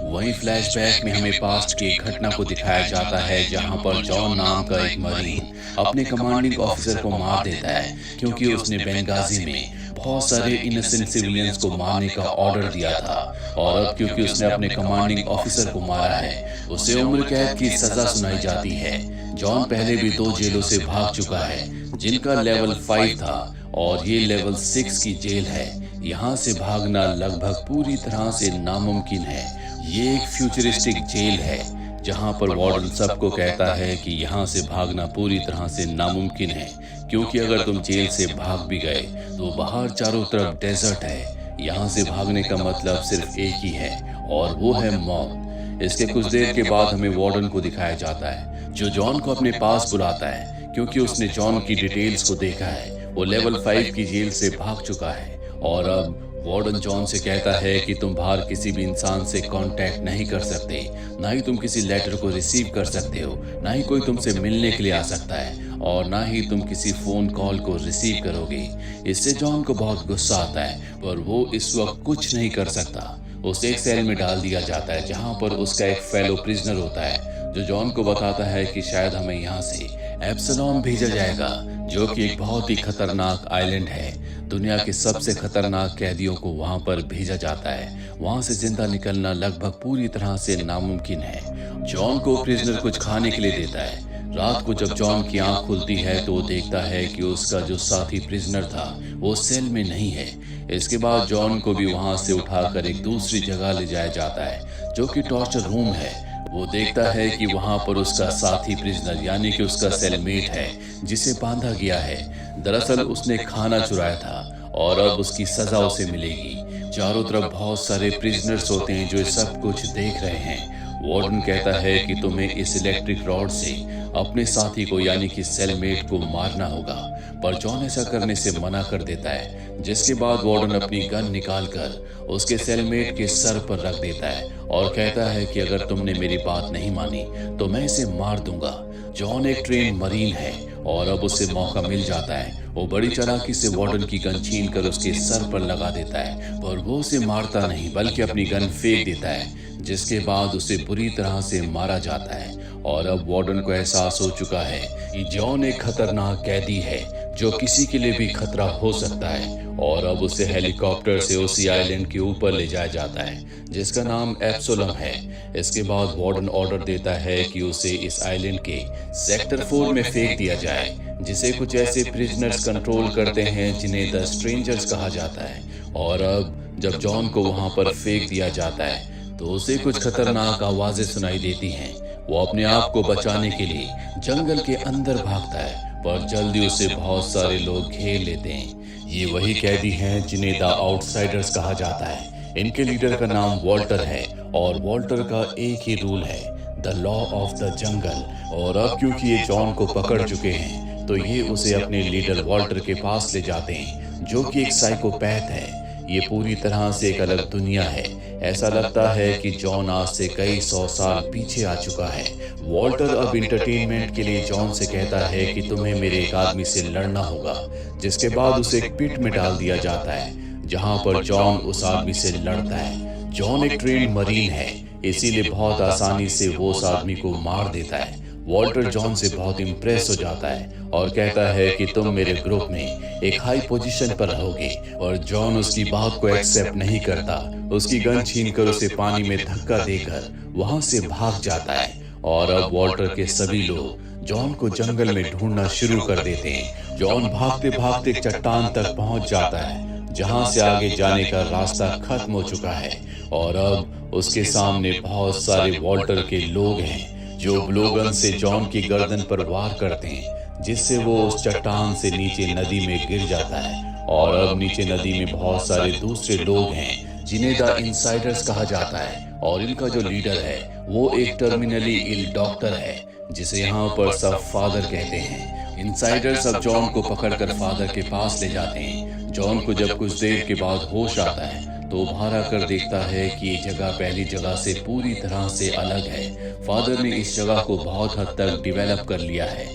वहीं फ्लैशबैक में हमें पास्ट की एक घटना को दिखाया जाता है जहां पर जॉन नाम का एक मरीन अपने कमांडिंग ऑफिसर को मार देता है क्योंकि उसने बेंगाजी में बहुत सारे इनोसेंट सिविलियंस को मारने का ऑर्डर दिया था। और अब क्योंकि उसने अपने कमांडिंग ऑफिसर को मारा है, उसे उम्र कैद की सजा सुनाई जाती है। जॉन पहले भी 2 जेलों से भाग चुका है जिनका लेवल 5 था और ये लेवल 6 की जेल है। यहाँ से भागना लगभग पूरी तरह से नामुमकिन है। ये एक फ्यूचरिस्टिक जेल है जहाँ पर वार्डन सबको कहता है कि यहाँ से भागना पूरी तरह से नामुमकिन है, क्योंकि अगर तुम जेल से भाग भी गए तो बाहर चारों तरफ डेजर्ट है। यहाँ से भागने का मतलब सिर्फ एक ही है और वो है मौत। इसके कुछ देर के बाद हमें वार्डन को दिखाया जाता है जो जॉन को अपने पास बुलाता है क्योंकि उसने जॉन की डिटेल्स को देखा है। वो लेवल 5 की जेल से भाग चुका है और अब वार्डन जॉन से कहता है कि तुम बाहर किसी भी इंसान से कांटेक्ट नहीं कर सकते, ना ही तुम किसी लेटर को रिसीव कर सकते हो, ना ही कोई तुमसे मिलने के लिए आ सकता है और ना ही तुम किसी फोन कॉल को रिसीव करोगे। इससे जॉन को बहुत गुस्सा आता है पर वो इस वक्त कुछ नहीं कर सकता। उसे एक सेल में डाल दिया जाता है जहाँ पर उसका एक फेलो प्रिजनर होता है जो जॉन को बताता है कि शायद हमें यहाँ से एब्सलॉम भेजा जाएगा, जो कि एक बहुत ही खतरनाक आइलैंड है। दुनिया के सबसे खतरनाक कैदियों को वहां पर भेजा जाता है। वहां से जिंदा निकलना लगभग पूरी तरह से नामुमकिन है। जॉन को प्रिजनर कुछ खाने के लिए देता है। रात को जब जॉन की आंख खुलती है तो वो देखता है कि उसका जो साथी प्रिजनर था वो सेल में नहीं है। इसके बाद जॉन को भी वहां से उठाकर एक दूसरी जगह ले जाया जाता है जो कि टॉर्चर रूम है। वो देखता है कि वहां पर उसका साथी प्रिजनर यानी कि उसका सेलमेट है जिसे बांधा गया है। दरअसल उसने खाना चुराया था और अब उसकी सजा उसे मिलेगी। चारों तरफ बहुत सारे प्रिजनर्स होते हैं जो सब कुछ देख रहे हैं। वार्डन कहता है कि तुम्हें इस इलेक्ट्रिक रॉड से अपने साथी को यानी कि सेलमेट को मारना होगा, पर जॉन ऐसा करने से मना कर देता है। जिसके बाद वार्डन अपनी गन निकालकर उसके सेलमेट के सर पर रख देता है और कहता है कि अगर तुमने मेरी बात नहीं मानी तो मैं इसे मार दूंगा। जॉन एक ट्रेन मरीन है और अब उसे मौका मिल जाता है। वो बड़ी चालाकी से वार्डन की गन छीन कर उसके सर पर लगा देता है, पर वो उसे मारता नहीं बल्कि अपनी गन फेंक देता है, जिसके बाद उसे बुरी तरह से मारा जाता है। और अब वार्डन को एहसास हो चुका है कि जॉन एक खतरनाक कैदी है जो किसी के लिए भी खतरा हो सकता है। और अब उसे हेलीकॉप्टर से उसी आइलैंड के ऊपर ले जाया जाता है जिसका नाम एब्सोलम है। इसके बाद वार्डन ऑर्डर देता है कि उसे इस आइलैंड के सेक्टर 4 में फेंक दिया जाए, जिसे कुछ ऐसे प्रिजनर्स कंट्रोल करते हैं जिन्हें द स्ट्रेंजर्स कहा जाता है। और अब जब जॉन को वहां पर फेंक दिया जाता है तो उसे कुछ खतरनाक आवाजें सुनाई देती हैं। वो अपने आप को बचाने के लिए जंगल के अंदर भागता है, पर जल्दी उसे बहुत सारे लोग घेर लेते हैं। ये वही कैदी हैं जिन्हें द आउटसाइडर्स कहा जाता है। इनके लीडर का नाम वॉल्टर है और वॉल्टर का एक ही रूल है, the law of the jungle. और अब क्योंकि ये जॉन को पकड़ चुके हैं तो ये उसे अपने लीडर वॉल्टर के पास ले जाते हैं जो कि एक साइकोपैथ है। ये पूरी तरह से एक अलग दुनिया है। ऐसा लगता है कि जॉन आज से कई 100 साल पीछे आ चुका है। वॉल्टर अब इंटरटेनमेंट के लिए जॉन से कहता है कि तुम्हें मेरे एक आदमी से लड़ना होगा, जिसके बाद उसे एक पिट में डाल दिया जाता है जहां पर जॉन उस आदमी से लड़ता है। जॉन एक ट्रेन मरीन है, इसीलिए बहुत आसानी से वो उस आदमी को मार देता है। वॉल्टर जॉन से बहुत इम्प्रेस हो जाता है और कहता है कि तुम मेरे ग्रुप में एक हाई पोजीशन पर रहोगे। और जॉन उसकी बात को एक्सेप्ट नहीं करता। उसकी गन छीनकर उसे पानी में धक्का देकर वहां से भाग जाता है। और अब वॉल्टर के सभी लोग जॉन को जंगल में ढूंढना शुरू कर देते हैं। जॉन भागते भागते चट्टान तक पहुंच जाता है जहां से आगे जाने का रास्ता खत्म हो चुका है। और अब उसके सामने बहुत सारे वॉल्टर के लोग हैं जो ब्लोगन से जॉन की गर्दन पर वार करते हैं, जिससे वो उस चट्टान से नीचे नदी में गिर जाता है। और अब नीचे नदी में बहुत सारे दूसरे लोग हैं जिन्हें द इनसाइडर्स कहा जाता है। और इनका जो लीडर है वो एक टर्मिनली इल डॉक्टर है जिसे यहाँ पर सब फादर कहते हैं। इनसाइडर्स अब जॉन को पकड़कर फादर के पास ले जाते हैं। जॉन को जब कुछ देर के बाद होश आता है तो बाहर आकर देखता है कि ये जगह पहली जगह से पूरी तरह से अलग है। फादर ने इस जगह को बहुत हद तक डेवलप कर लिया है।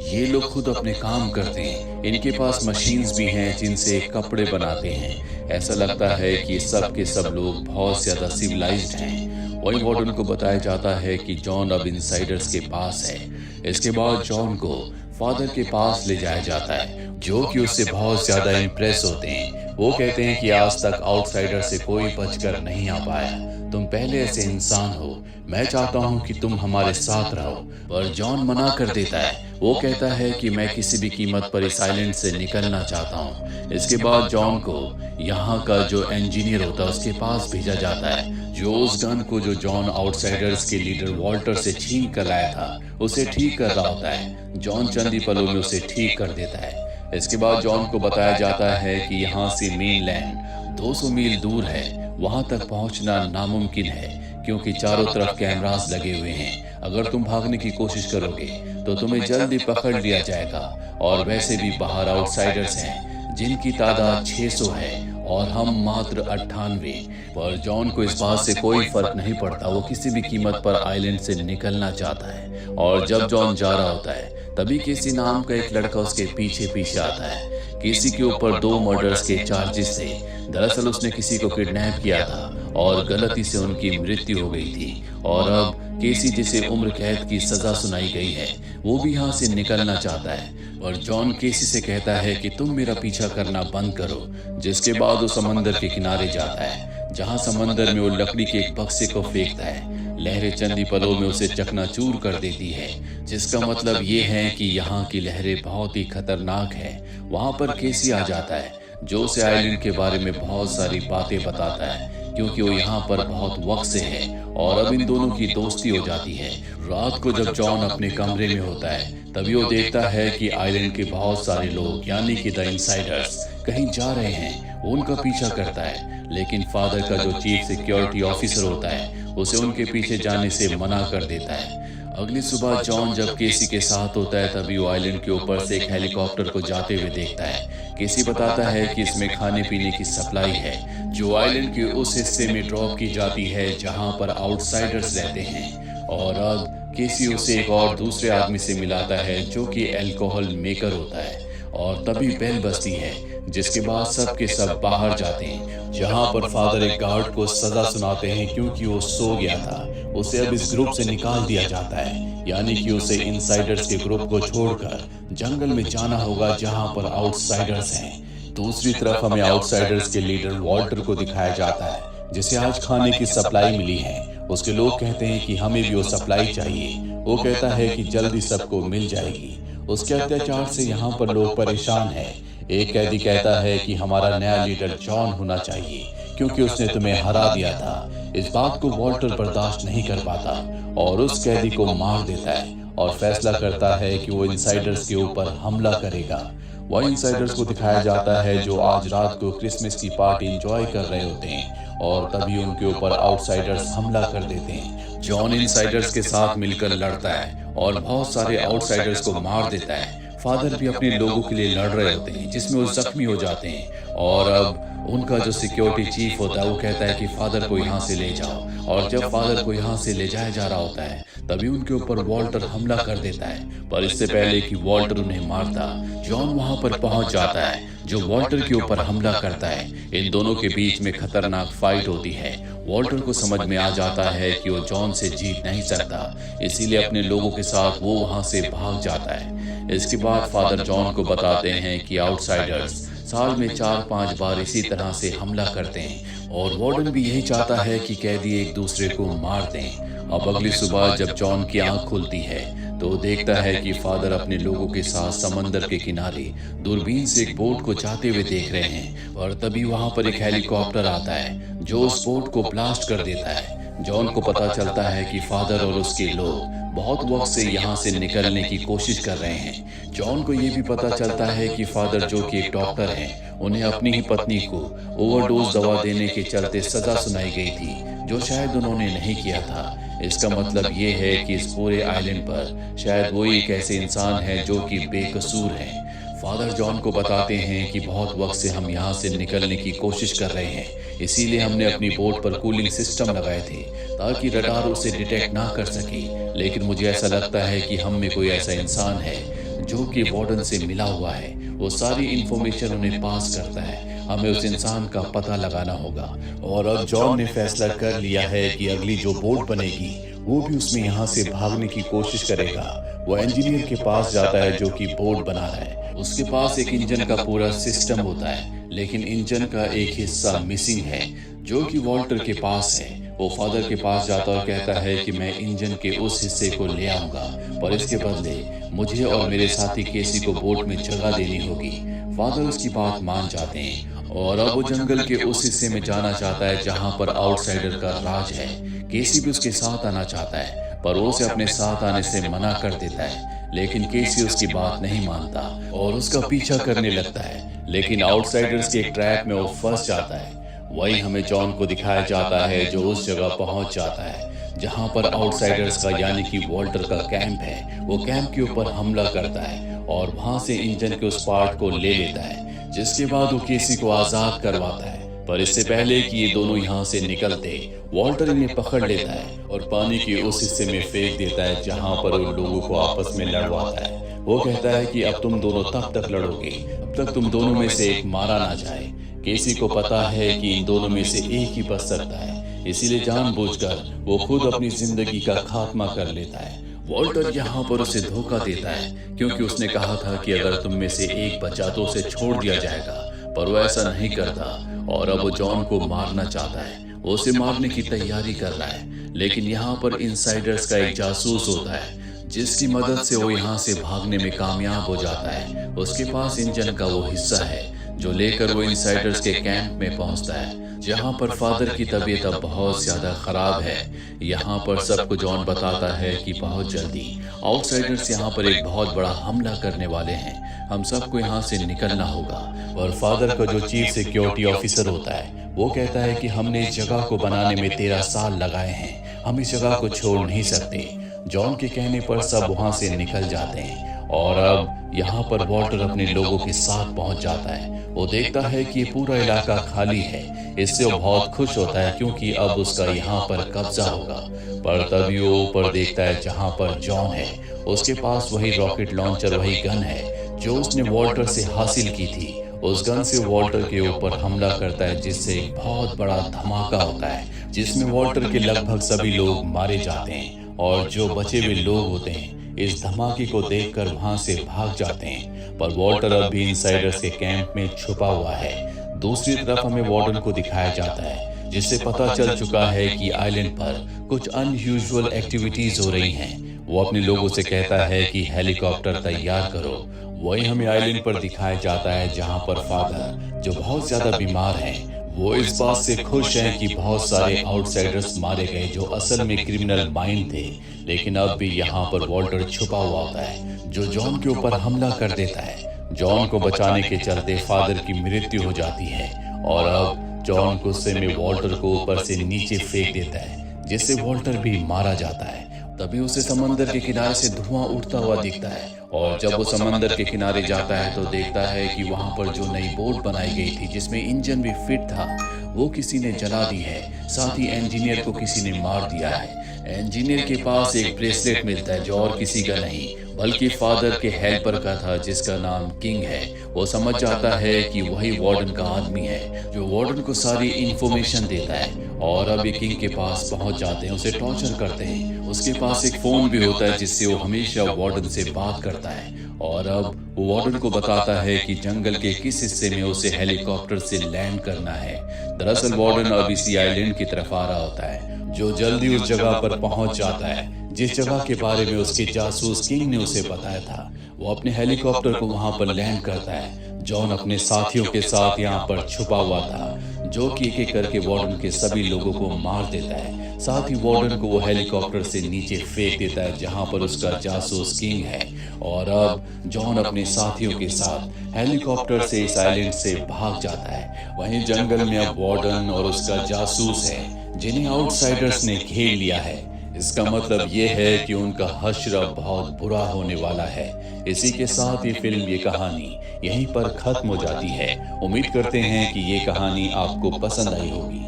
ये लोग खुद अपने काम करते हैं। इनके पास मशीन्स भी हैं जिनसे कपड़े बनाते हैं। ऐसा लगता है कि सब के सब लोग बहुत ज्यादा सिविलाइज्ड हैं। वहीं वार्डन को बताया जाता है कि जॉन अब इनसाइडर्स के पास है। इसके बाद जॉन को फादर के पास ले जाया जाता है, जो कि उससे बहुत ज्यादा इम्प्रेस होते हैं। वो कहते हैं कि आज तक आउटसाइडर से कोई बचकर नहीं आ पाया, तुम पहले ऐसे इंसान हो, मैं चाहता हूँ कि तुम हमारे साथ रहो। पर जॉन मना कर देता है। वो कहता है कि मैं किसी भी कीमत पर इस आइलैंड से निकलना चाहता हूँ। इसके बाद जॉन को यहाँ का जो इंजीनियर होता है उसके पास भेजा जाता है, जो उस गन को जो जॉन आउटसाइडर्स के लीडर वॉल्टर से छीन कर लाया था उसे ठीक कर रहा होता है। जॉन चंद ही पलों में उसे ठीक कर देता है। इसके बाद जॉन को बताया जाता है कि यहाँ से मेनलैंड 200 मील दूर है, वहां तक पहुंचना नामुमकिन है क्योंकि चारों तरफ कैमरास लगे हुए हैं। अगर तुम भागने की कोशिश करोगे तो तुम्हें जल्दी पकड़ लिया जाएगा, और वैसे भी बाहर आउटसाइडर्स हैं जिनकी तादाद 600 है और हम मात्र 98। पर जॉन को इस बात से कोई फर्क नहीं पड़ता, वो किसी भी कीमत पर आइलैंड से निकलना चाहता है। और जब जॉन जा रहा होता है तभी केसी नाम का एक लड़का उसके पीछे पीछे आता है। केसी के ऊपर 2 मर्डर्स के चार्जेस थे। दरअसल उसने किसी को किडनैप किया था और गलती से उनकी मृत्यु हो गई थी, और अब केसी जिसे उम्र कैद की सजा सुनाई गई है वो भी यहाँ से निकलना चाहता है। और जॉन केसी से कहता है कि तुम मेरा पीछा करना बंद करो, जिसके बाद वो समंदर के किनारे जाता है, जहाँ समंदर में वो लकड़ी के एक बक्से को फेंकता है। लहरें चंदी पलों में उसे चकनाचूर कर देती है, जिसका मतलब ये है कि यहाँ की लहरें बहुत ही खतरनाक है। वहाँ पर केसी आ जाता है, जो उसे आइलैंड के बारे में बहुत सारी बातें बताता है, क्योंकि वो यहाँ पर बहुत वक्त से है, और अब इन दोनों की दोस्ती हो जाती है। रात को जब जॉन अपने कमरे में होता है तभी वो देखता है कि आइलैंड के बहुत सारे लोग यानी कि द इनसाइडर्स कहीं जा रहे हैं। वो उनका पीछा करता है, लेकिन फादर का जो चीफ सिक्योरिटी ऑफिसर होता है उसे उनके पीछे जाने से मना कर देता है। अगली सुबह जॉन जब केसी के साथ होता है तभी वो आइलैंड के ऊपर से एक हेलीकॉप्टर को जाते हुए देखता है। केसी बताता है कि इसमें खाने पीने की सप्लाई है, जो आइलैंड के उस हिस्से में ड्रॉप की जाती है जहां पर आउटसाइडर्स रहते हैं। और अब केसी उसे एक और दूसरे आदमी से मिलाता है जो कि अल्कोहल मेकर होता है, और तभी बेल बजती है, जिसके बाद सब के सब बाहर जाते हैं, जहां पर फादर एक गार्ड को सजा सुनाते हैं क्योंकि वो सो गया था। उसे अब इस ग्रुप से निकाल दिया जाता है, यानी कि उसे इनसाइडर्स के ग्रुप को छोड़कर जंगल में जाना होगा जहां पर आउटसाइडर्स हैं। दूसरी तरफ हमें आउटसाइडर्स के लीडर वॉल्टर को दिखाया जाता है, जिसे आज खाने की सप्लाई मिली है। उसके लोग कहते हैं कि हमें भी वो सप्लाई चाहिए। वो कहता है कि जल्दी सबको मिल जाएगी। उसके अत्याचार से यहाँ पर लोग परेशान हैं। एक कैदी कहता है कि हमारा नया लीडर जॉन होना चाहिए क्योंकि उसने तुम्हें हरा दिया था। इस बात को वॉल्टर बर्दाश्त नहीं कर पाता और उस कैदी को मार देता है और फैसला करता है कि वो इनसाइडर्स के ऊपर हमला करेगा। वह इनसाइडर्स को दिखाया जाता है जो आज रात को क्रिसमस की पार्टी एंजॉय कर रहे होते हैं, और तभी उनके ऊपर आउटसाइडर्स हमला कर देते हैं। जॉन इनसाइडर्स के साथ मिलकर लड़ता है और बहुत सारे आउटसाइडर्स को मार देता है। फादर भी अपने लोगों के लिए लड़ रहे होते हैं, जिसमें वो जख्मी हो जाते हैं, और अब उनका जो सिक्योरिटी चीफ होता है वो कहता है कि फादर को यहाँ से ले जाओ। और जब फादर को यहाँ से ले जाया जा रहा होता है तभी उनके ऊपर वॉल्टर हमला कर देता है, पर इससे पहले कि वॉल्टर उन्हें मारता, जॉन वहाँ पर पहुँच जाता है जो वॉल्टर के ऊपर हमला करता है। इन दोनों के बीच में खतरनाक फाइट होती है। वॉल्टर को समझ में आ जाता है कि वो जॉन से जीत नहीं सकता, इसीलिए अपने लोगों के साथ वो वहाँ से भाग जाता है। इसके बाद फादर जॉन को बताते हैं कि आउटसाइडर्स साल में 4-5 बार इसी तरह से हमला करते हैं, और वार्डन भी यही चाहता है कि कैदी एक दूसरे को मार दें। अब अगली सुबह जब जॉन की आंख खुलती है तो देखता है कि फादर अपने लोगों के साथ समंदर के किनारे दूरबीन से एक बोट को जाते हुए देख रहे हैं, और तभी वहां पर एक हेलीकॉप्टर आता है जो उस बोट को ब्लास्ट कर देता है। जॉन को पता चलता है कि फादर और उसके लोग बहुत वक्त से यहाँ से निकलने की कोशिश कर रहे हैं। जॉन को ये भी पता चलता है कि फादर जो कि एक डॉक्टर हैं, उन्हें अपनी ही पत्नी को ओवरडोज दवा देने के चलते सजा सुनाई गई थी, जो शायद उन्होंने नहीं किया था। इसका मतलब ये है कि इस पूरे आइलैंड पर शायद वो एक ऐसे इंसान है जो कि बेकसूर है। फादर जॉन को बताते हैं कि बहुत वक्त से हम यहाँ से निकलने की कोशिश कर रहे हैं, इसीलिए हमने अपनी बोट पर कूलिंग सिस्टम लगाए थे ताकि रडार उसे डिटेक्ट ना कर सके। लेकिन मुझे ऐसा लगता है कि हम में कोई ऐसा इंसान है जो कि वार्डन से मिला हुआ है। वो सारी इंफॉर्मेशन उन्हें पास करता है। हमें उस इंसान का पता लगाना होगा। और अब जॉन ने फैसला कर लिया है कि अगली जो बोट बनेगी वो भी उसमें यहाँ से भागने की कोशिश करेगा। वो इंजीनियर के पास जाता है जो कि बोट बना रहा है। उसके पास एक इंजन का पूरा सिस्टम होता है, लेकिन इंजन का एक हिस्सा मिसिंग है जो कि वॉल्टर के पास है। वो फादर के पास जाता और कहता है कि मैं इंजन के उस हिस्से को ले आऊंगा, पर इसके बदले मुझे और मेरे साथी केसी को बोट में जगह देनी होगी। फादर उसकी बात मान जाते हैं और अब वो जंगल के उस हिस्से में जाना चाहता है जहां पर आउटसाइडर का राज है। केसी भी उसके साथ आना चाहता है, पर वो उसे अपने साथ आने से मना कर देता है। लेकिन केसी उसकी बात नहीं मानता और उसका पीछा करने लगता है, लेकिन आउटसाइडर्स के एक ट्रैप में वो फंस जाता है। वही हमें जॉन को दिखाया जाता है जो उस जगह पहुंच जाता है जहां पर आउटसाइडर्स का यानी कि वॉल्टर का कैंप है। वो कैंप के ऊपर हमला करता है और वहां से इंजन के उस पार्ट को ले लेता है, जिसके बाद वो केसी को आजाद करवाता है। पर इससे पहले कि ये दोनों यहाँ से निकलते, वॉल्टर इन्हें पकड़ लेता है और पानी के उस हिस्से में फेंक देता है जहां पर उन लोगों को आपस में लड़वाता है। वो कहता है कि अब तुम दोनों तब तक लड़ोगे अब तक तुम दोनों में से एक मारा ना जाए। केसी को पता है कि इन दोनों में से एक ही बच सकता है, इसीलिए जानबूझकर वो खुद अपनी जिंदगी का खात्मा कर लेता है। वॉल्टर यहाँ पर उसे धोखा देता है क्योंकि उसने कहा था कि अगर तुम में से एक बचा तो उसे छोड़ दिया जाएगा, पर वो ऐसा नहीं करता और अब वो जॉन को मारना चाहता है। वो उसे मारने की तैयारी कर रहा है, लेकिन यहाँ पर इनसाइडर्स का एक जासूस होता है जिसकी मदद से वो यहाँ से भागने में कामयाब हो जाता है। उसके पास इंजन का वो हिस्सा है जो लेकर वो इनसाइडर्स के कैंप में पहुंचता है जहां पर फादर की तबीयत अब बहुत ज्यादा खराब है। यहाँ पर सबको जॉन बताता है कि बहुत जल्दी आउटसाइडर्स यहाँ पर एक बहुत बड़ा हमला करने वाले हैं, हम सबको यहाँ से निकलना होगा। और फादर का जो चीफ सिक्योरिटी ऑफिसर होता है वो कहता है कि हमने इस जगह को बनाने में 13 साल लगाए हैं, हम इस जगह को छोड़ नहीं सकते। जॉन के कहने पर सब वहां से निकल जाते हैं और अब यहाँ पर वॉल्टर अपने लोगों के साथ पहुंच जाता है। वो देखता है कि ये पूरा इलाका खाली है, इससे वो बहुत खुश होता है क्योंकि अब उसका यहाँ पर कब्जा होगा। पर तभी वो ऊपर देखता है जहाँ पर जॉन है, उसके पास वही रॉकेट लॉन्चर, वही गन है जो उसने वॉल्टर से हासिल की थी। उस गन से वॉल्टर के ऊपर हमला करता है जिससे एक बहुत बड़ा धमाका होता है जिसमें वॉल्टर के लगभग सभी लोग मारे जाते हैं और जो बचे हुए लोग होते हैं इस धमाके को देखकर वहां से भाग जाते हैं। पर वॉल्टर अब भी इनसाइडर्स के कैंप में छुपा हुआ है। दूसरी तरफ हमें वार्डन को दिखाया जाता है जिससे पता चल चुका है कि आइलैंड पर कुछ अनयूजुअल एक्टिविटीज हो रही हैं। वो अपने लोगों से कहता है कि हेलीकॉप्टर तैयार करो। वही हमें आइलैंड पर दिखाया जाता है जहां पर फादर जो बहुत ज्यादा बीमार हैं, वो इस बात से खुश हैं कि बहुत सारे आउटसाइडर्स मारे गए जो असल में क्रिमिनल माइंड थे। लेकिन अब भी यहाँ पर वॉल्टर छुपा हुआ होता है जो जॉन के ऊपर हमला कर देता है। जॉन को बचाने के चलते फादर की मृत्यु हो जाती है और अब जॉन गुस्से में वॉल्टर को ऊपर से नीचे फेंक देता है जिससे वॉल्टर भी मारा जाता है। तभी उसे समंदर के किनारे से धुआं उठता हुआ दिखता है और जब वो समंदर के किनारे जाता है तो देखता है कि वहां पर जो नई बोट बनाई गई थी जिसमें इंजन भी फिट था वो किसी ने जला दी है। साथ ही इंजीनियर को किसी ने मार दिया है। इंजीनियर के पास एक ब्रेसलेट मिलता है जो और किसी का नहीं बल्कि फादर के हेल्पर का था जिसका नाम किंग है। वो समझ जाता है कि वही वार्डन का आदमी है जो वार्डन को सारी इंफॉर्मेशन देता है और अब ये किंग के पास पहुंच जाते हैं, उसे टॉर्चर करते हैं। उसके पास एक फोन भी होता है जिससे वो हमेशा वार्डन से बात करता है और अब वो वार्डन को बताता है कि जंगल के किस हिस्से में उसे हेलीकॉप्टर से लैंड करना है। दरअसल वार्डन अब इसी आइलैंड की तरफ आ रहा होता है जो जल्दी उस जगह पर पहुंच जाता है जिस जगह के बारे में उसके जासूस किंग ने उसे बताया था। वो अपने हेलीकॉप्टर को वहां पर लैंड करता है। जॉन अपने साथियों के साथ यहाँ पर छुपा हुआ था जो कि एक एक करके वार्डन के सभी लोगों को मार देता है। साथ ही वार्डन को वो हेलीकॉप्टर से नीचे फेंक देता है जहां पर उसका जासूस किंग है और अब जॉन अपने साथियों के साथ हेलीकॉप्टर से इस आइलैंड से भाग जाता है। वहीं जंगल में अब वार्डन और उसका जासूस है जिन्हें आउटसाइडर्स ने घेर लिया है। इसका मतलब ये है कि उनका हश्र बहुत बुरा होने वाला है। इसी के साथ ये फिल्म, ये कहानी यहीं पर खत्म हो जाती है। उम्मीद करते हैं कि ये कहानी आपको पसंद आई होगी।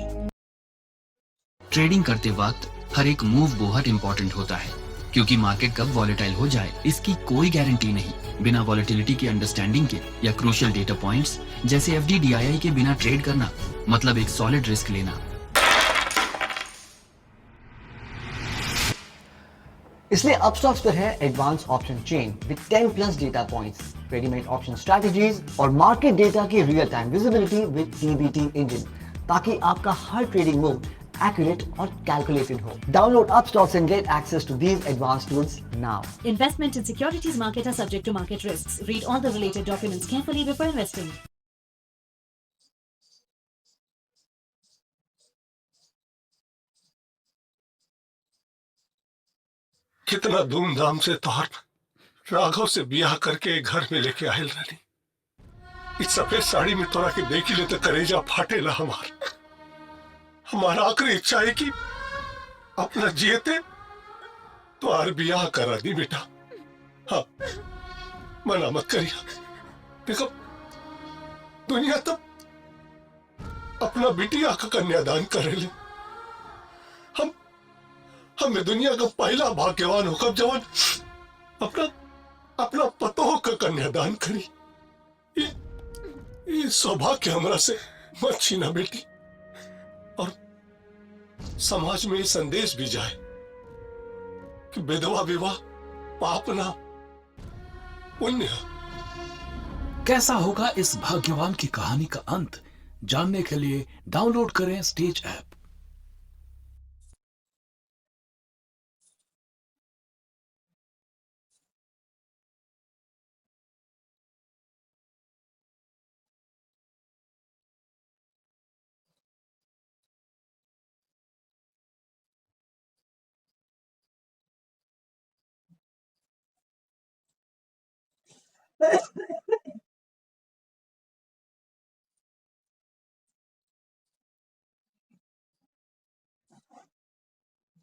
ट्रेडिंग करते वक्त हर एक मूव बहुत इंपॉर्टेंट होता है। क्योंकि मार्केट कब वॉलेटाइल हो जाए इसकी कोई गारंटी नहीं। बिना वॉलेटिलिटी की अंडरस्टैंडिंग के या क्रूशियल डेटा पॉइंट्स जैसे एफडीडीआईआई के बिना ट्रेड करना मतलब एक सॉलिड रिस्क लेना। इसलिए अपस्टॉक्स पर है advance option chain with 10 plus data points, readymade option strategies और मार्केट डेटा की real time visibility with TBT engine, ताकि आपका हर trading move accurate or calculated हो। Download Upstocks and get access to these advanced tools now. Investment in securities market are subject to market risks. Read all the related documents carefully before investing. कितना धूमधाम से तौर राघव से ब्याह करके घर में लेके आयल रानी। इस सफेद साड़ी में तोरा के देखी ले तो करेजा फाटेला हमारा आखिरी इच्छा है कि अपना जियते तो आर ब्याह करा दी बेटा। हाँ, मना मत करिया। देखो दुनिया तो अपना बिटिया का कन्यादान करे ले। हम हमें दुनिया का पहला भाग्यवान होकर जवान अपना अपना पतोह का कन्यादान करी। ये सौभाग्य हमरा से मत छीना बेटी। और समाज में ये संदेश भी जाए कि विधवा विवाह पाप ना पुण्य। कैसा होगा इस भाग्यवान की कहानी का अंत जानने के लिए डाउनलोड करें स्टेज ऐप।